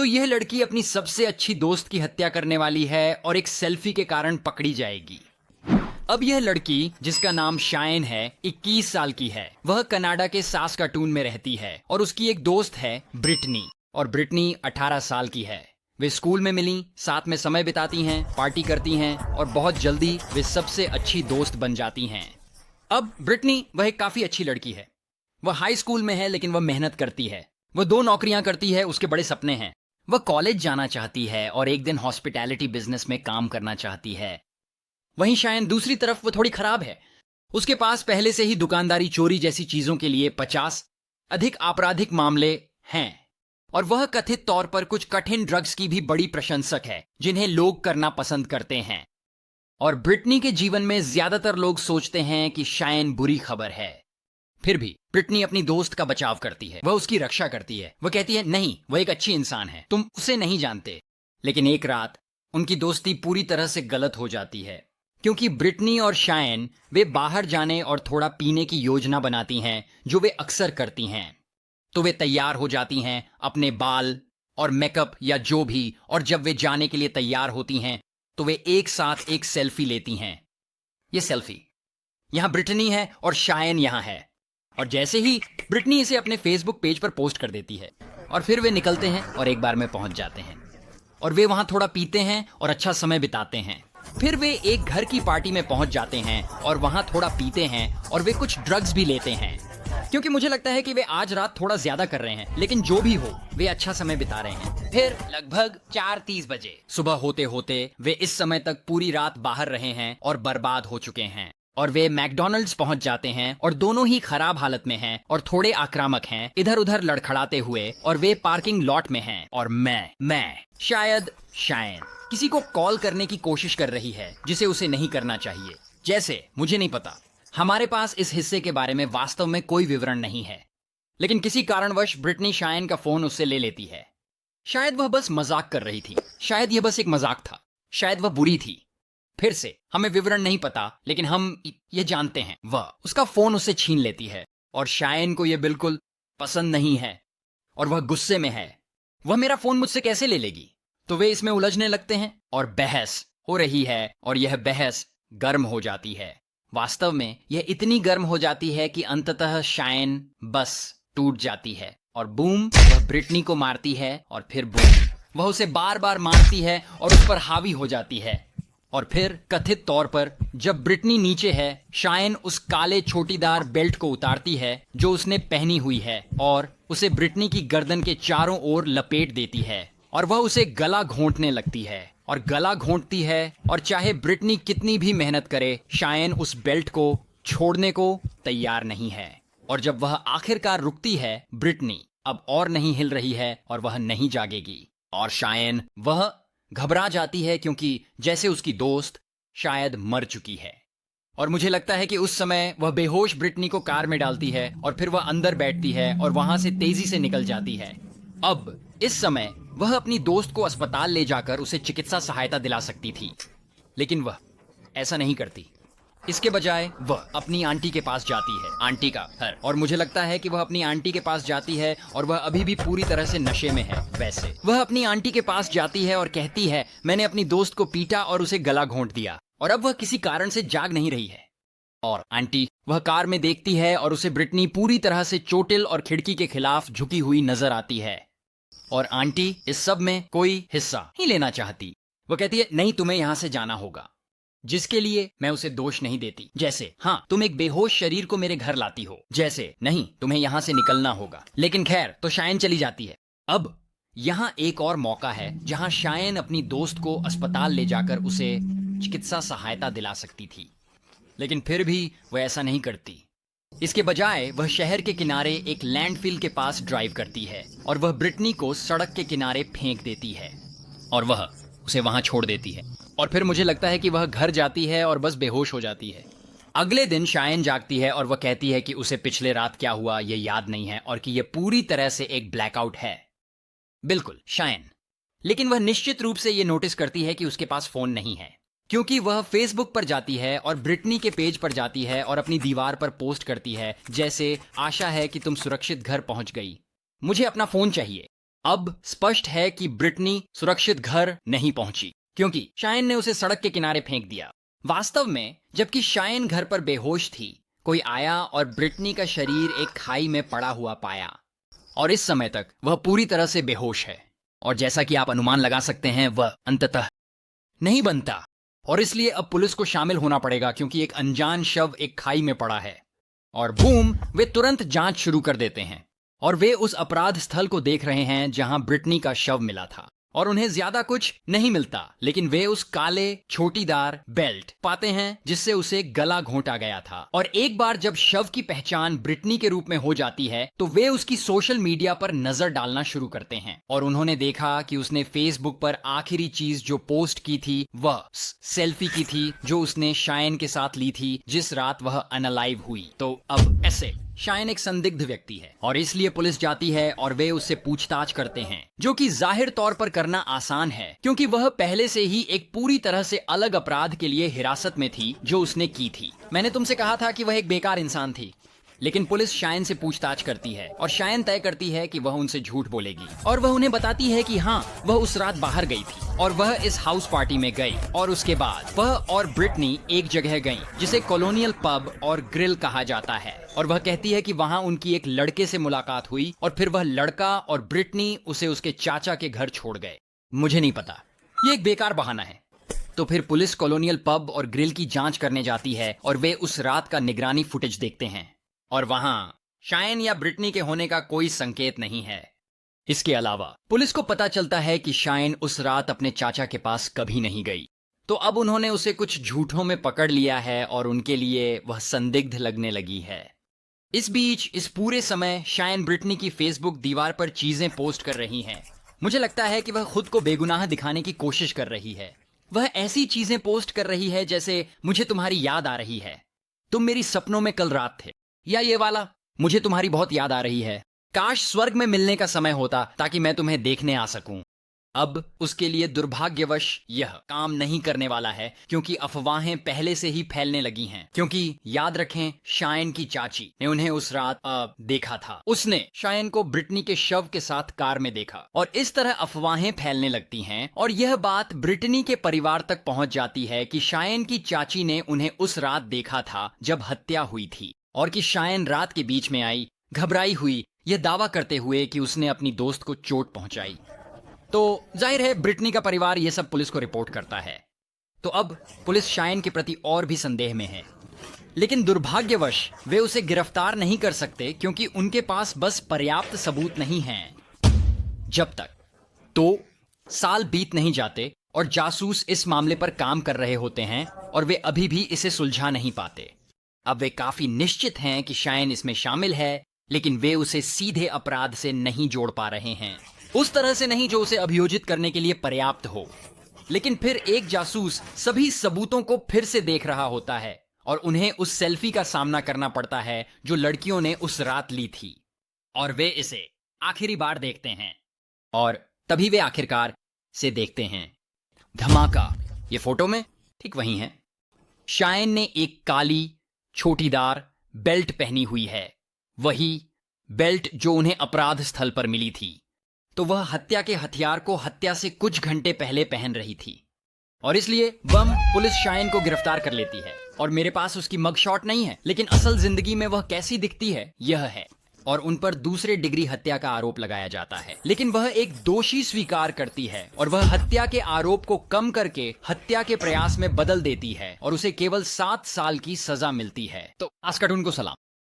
तो यह लड़की अपनी सबसे अच्छी दोस्त की हत्या करने वाली है और एक सेल्फी के कारण पकड़ी जाएगी। अब यह लड़की, जिसका नाम शायन है, 21 साल की है। वह कनाडा के सास्काटून में रहती है और उसकी एक दोस्त है ब्रिटनी, और ब्रिटनी 18 साल की है। वे स्कूल में मिली, साथ में समय बिताती हैं, पार्टी करती हैं और बहुत जल्दी वे सबसे अच्छी दोस्त बन जाती हैं। अब ब्रिटनी वह एक काफी अच्छी लड़की है। वह हाई स्कूल में है लेकिन वह मेहनत करती है। वह 2 नौकरियां करती है, उसके बड़े सपने हैं। वह कॉलेज जाना चाहती है और एक दिन हॉस्पिटैलिटी बिजनेस में काम करना चाहती है। वहीं शायन दूसरी तरफ वो थोड़ी खराब है। उसके पास पहले से ही दुकानदारी, चोरी जैसी चीजों के लिए 50 अधिक आपराधिक मामले हैं और वह कथित तौर पर कुछ कठिन ड्रग्स की भी बड़ी प्रशंसक है जिन्हें लोग करना पसंद करते हैं। और ब्रिटनी के जीवन में ज्यादातर लोग सोचते हैं कि शायन बुरी खबर है। फिर भी ब्रिटनी अपनी दोस्त का बचाव करती है, वह उसकी रक्षा करती है। वह कहती है, नहीं, वह एक अच्छी इंसान है, तुम उसे नहीं जानते। लेकिन एक रात उनकी दोस्ती पूरी तरह से गलत हो जाती है, क्योंकि ब्रिटनी और शायन वे बाहर जाने और थोड़ा पीने की योजना बनाती हैं, जो वे अक्सर करती हैं। तो वे तैयार हो जाती हैं, अपने बाल और मेकअप या जो भी, और जब वे जाने के लिए तैयार होती हैं तो वे एक साथ एक सेल्फी लेती हैं। ये सेल्फी, यहां ब्रिटनी है और शायन यहां है, और जैसे ही ब्रिटनी इसे अपने फेसबुक पेज पर पोस्ट कर देती है और फिर वे निकलते हैं और एक बार में पहुंच जाते हैं और वे वहां थोड़ा पीते हैं और अच्छा समय बिताते हैं। फिर वे एक घर की पार्टी में पहुंच जाते हैं और वहां थोड़ा पीते हैं और वे कुछ ड्रग्स भी लेते हैं, क्योंकि मुझे लगता है कि वे आज रात थोड़ा ज्यादा कर रहे हैं। लेकिन जो भी हो, वे अच्छा समय बिता रहे हैं। फिर लगभग 4:30 बजे सुबह होते होते वे इस समय तक पूरी रात बाहर रहे हैं और बर्बाद हो चुके हैं, और वे मैकडॉनल्ड्स पहुंच जाते हैं और दोनों ही खराब हालत में हैं और थोड़े आक्रामक हैं, इधर उधर लड़खड़ाते हुए, और वे पार्किंग लॉट में हैं। और मैं शायद शायन किसी को कॉल करने की कोशिश कर रही है जिसे उसे नहीं करना चाहिए। जैसे, मुझे नहीं पता, हमारे पास इस हिस्से के बारे में वास्तव में कोई विवरण नहीं है, लेकिन किसी कारणवश ब्रिटनी शायन का फोन उससे ले लेती है। शायद वह बस मजाक कर रही थी, शायद यह बस एक मजाक था, शायद वह बुरी थी। फिर से हमें विवरण नहीं पता, लेकिन हम ये जानते हैं वह उसका फोन उससे छीन लेती है और शायन को यह बिल्कुल पसंद नहीं है और वह गुस्से में है। वह मेरा फोन मुझसे कैसे ले लेगी? तो वे इसमें उलझने लगते हैं और बहस हो रही है, और यह बहस गर्म हो जाती है। वास्तव में यह इतनी गर्म हो जाती है कि अंततः शायन बस टूट जाती है और बूम, वह ब्रिटनी को मारती है, और फिर बूम, वह उसे बार बार मारती है और उस पर हावी हो जाती है। और फिर कथित तौर पर जब ब्रिटनी नीचे है, शायन उस काले छोटीदार बेल्ट को उतारती है जो उसने पहनी हुई है और उसे ब्रिटनी की गर्दन के चारों ओर लपेट देती है, और वह उसे गला घोंटने लगती है और गला घोंटती है, और चाहे ब्रिटनी कितनी भी मेहनत करे, शायन उस बेल्ट को छोड़ने को तैयार नहीं है। और जब वह आखिरकार रुकती है, ब्रिटनी अब और नहीं हिल रही है और वह नहीं जागेगी, और शायन वह घबरा जाती है क्योंकि जैसे उसकी दोस्त शायद मर चुकी है। और मुझे लगता है कि उस समय वह बेहोश ब्रिटनी को कार में डालती है और फिर वह अंदर बैठती है और वहां से तेजी से निकल जाती है। अब इस समय वह अपनी दोस्त को अस्पताल ले जाकर उसे चिकित्सा सहायता दिला सकती थी, लेकिन वह ऐसा नहीं करती। इसके बजाय वह अपनी आंटी के पास जाती है, आंटी का घर, और मुझे लगता है कि वह अपनी आंटी के पास जाती है और वह अभी भी पूरी तरह से नशे में है। वैसे वह अपनी आंटी के पास जाती है और कहती है, मैंने अपनी दोस्त को पीटा और उसे गला घोंट दिया, और अब वह किसी कारण से जाग नहीं रही है। और आंटी वह कार में देखती है और उसे ब्रिटनी पूरी तरह से चोटिल और खिड़की के खिलाफ झुकी हुई नजर आती है, और आंटी इस सब में कोई हिस्सा ही लेना चाहती। वह कहती है, नहीं, तुम्हें यहां से जाना होगा, जिसके लिए मैं उसे दोष नहीं देती। जैसे, हाँ, तुम एक बेहोश शरीर को मेरे घर लाती हो, जैसे, नहीं, तुम्हें यहां से निकलना होगा। लेकिन खैर, तो शायन चली जाती है। अब यहां एक और मौका है जहां शायन अपनी दोस्त को अस्पताल ले जाकर उसे चिकित्सा सहायता दिला सकती थी, लेकिन फिर भी वह ऐसा नहीं करती। इसके बजाय वह शहर के किनारे एक लैंडफिल के पास ड्राइव करती है और वह ब्रिटनी को सड़क के किनारे फेंक देती है और वह उसे वहां छोड़ देती है। और फिर मुझे लगता है कि वह घर जाती है और बस बेहोश हो जाती है। अगले दिन शायन जागती है और वह कहती है कि उसे पिछले रात क्या हुआ ये याद नहीं है और कि यह पूरी तरह से एक ब्लैकआउट है। बिल्कुल शायन, लेकिन वह निश्चित रूप से यह नोटिस करती है कि उसके पास फोन नहीं है, क्योंकि वह फेसबुक पर जाती है और ब्रिटनी के पेज पर जाती है और अपनी दीवार पर पोस्ट करती है, जैसे, आशा है कि तुम सुरक्षित घर पहुंच गई, मुझे अपना फोन चाहिए। अब स्पष्ट है कि ब्रिटनी सुरक्षित घर नहीं पहुंची क्योंकि शायन ने उसे सड़क के किनारे फेंक दिया। वास्तव में जबकि शायन घर पर बेहोश थी, कोई आया और ब्रिटनी का शरीर एक खाई में पड़ा हुआ पाया और इस समय तक वह पूरी तरह से बेहोश है। और जैसा कि आप अनुमान लगा सकते हैं, वह अंततः नहीं बनता और इसलिए अब पुलिस को शामिल होना पड़ेगा क्योंकि एक अनजान शव एक खाई में पड़ा है। और बूम, वे तुरंत जांच शुरू कर देते हैं और वे उस अपराध स्थल को देख रहे हैं जहां ब्रिटनी का शव मिला था। और उन्हें ज्यादा कुछ नहीं मिलता, लेकिन वे उस काले छोटीदार बेल्ट पाते हैं जिससे उसे गला घोंटा गया था। और एक बार जब शव की पहचान ब्रिटनी के रूप में हो जाती है तो वे उसकी सोशल मीडिया पर नजर डालना शुरू करते हैं और उन्होंने देखा कि उसने फेसबुक पर आखिरी चीज जो पोस्ट की थी वह सेल्फी की थी जो उसने शायन के साथ ली थी जिस रात वह अनअलाइव हुई। तो अब ऐसे शायन एक संदिग्ध व्यक्ति है और इसलिए पुलिस जाती है और वे उससे पूछताछ करते हैं, जो कि जाहिर तौर पर करना आसान है क्योंकि वह पहले से ही एक पूरी तरह से अलग अपराध के लिए हिरासत में थी जो उसने की थी। मैंने तुमसे कहा था कि वह एक बेकार इंसान थी, लेकिन पुलिस शायन से पूछताछ करती है और शायन तय करती है कि वह उनसे झूठ बोलेगी और वह उन्हें बताती है कि हाँ, वह उस रात बाहर गई थी और वह इस हाउस पार्टी में गई और उसके बाद वह और ब्रिटनी एक जगह गई जिसे कॉलोनियल पब और ग्रिल कहा जाता है। और वह कहती है कि वहां उनकी एक लड़के से मुलाकात हुई और फिर वह लड़का और ब्रिटनी उसे उसके चाचा के घर छोड़ गए। मुझे नहीं पता, ये एक बेकार बहाना है। तो फिर पुलिस कॉलोनियल पब और ग्रिल की जांच करने जाती है और वे उस रात का निगरानी फुटेज देखते हैं और वहां शायन या ब्रिटनी के होने का कोई संकेत नहीं है। इसके अलावा पुलिस को पता चलता है कि शायन उस रात अपने चाचा के पास कभी नहीं गई। तो अब उन्होंने उसे कुछ झूठों में पकड़ लिया है और उनके लिए वह संदिग्ध लगने लगी है। इस बीच इस पूरे समय शायन ब्रिटनी की फेसबुक दीवार पर चीजें पोस्ट कर रही हैं। मुझे लगता है कि वह खुद को बेगुनाह दिखाने की कोशिश कर रही है। वह ऐसी चीजें पोस्ट कर रही है जैसे मुझे तुम्हारी याद आ रही है, तुम मेरी सपनों में कल रात थे, या ये वाला मुझे तुम्हारी बहुत याद आ रही है, काश स्वर्ग में मिलने का समय होता ताकि मैं तुम्हें देखने आ सकूं। अब उसके लिए दुर्भाग्यवश यह काम नहीं करने वाला है क्योंकि अफवाहें पहले से ही फैलने लगी हैं। क्योंकि याद रखें, शायन की चाची ने उन्हें उस रात देखा था। उसने शायन को ब्रिटनी के शव के साथ कार में देखा और इस तरह अफवाहें फैलने लगती हैं और यह बात ब्रिटनी के परिवार तक पहुंच जाती है कि शायन की चाची ने उन्हें उस रात देखा था जब हत्या हुई थी और कि शायन रात के बीच में आई, घबराई हुई, यह दावा करते हुए कि उसने अपनी दोस्त को चोट पहुंचाई। तो जाहिर है ब्रिटनी का परिवार यह सब पुलिस को रिपोर्ट करता है। तो अब पुलिस शायन के प्रति और भी संदेह में है, लेकिन दुर्भाग्यवश वे उसे गिरफ्तार नहीं कर सकते क्योंकि उनके पास बस पर्याप्त सबूत नहीं हैं। जब तक 2 साल बीत नहीं जाते और जासूस इस मामले पर काम कर रहे होते हैं और वे अभी भी इसे सुलझा नहीं पाते। अब वे काफी निश्चित हैं कि शायन इसमें शामिल है, लेकिन वे उसे सीधे अपराध से नहीं जोड़ पा रहे हैं, उस तरह से नहीं जो उसे अभियोजित करने के लिए पर्याप्त हो। लेकिन फिर एक जासूस सभी सबूतों को फिर से देख रहा होता है और उन्हें उस सेल्फी का सामना करना पड़ता है जो लड़कियों ने उस रात ली थी और वे इसे आखिरी बार देखते हैं और तभी वे आखिरकार से देखते हैं। धमाका, ये फोटो में ठीक वही है। शायन ने एक काली छोटीदार बेल्ट पहनी हुई है, वही बेल्ट जो उन्हें अपराध स्थल पर मिली थी। तो वह हत्या के हथियार को हत्या से कुछ घंटे पहले पहन रही थी और इसलिए पुलिस शायन को गिरफ्तार कर लेती है। और मेरे पास उसकी मगशॉट नहीं है, लेकिन असल जिंदगी में वह कैसी दिखती है यह है और उन पर दूसरे डिग्री हत्या का आरोप लगाया जाता है। लेकिन वह एक दोषी स्वीकार करती है और वह हत्या के आरोप को कम करके हत्या के प्रयास में बदल देती है और उसे केवल 7 साल की सजा मिलती है। तो आज कार्टून को सलाम।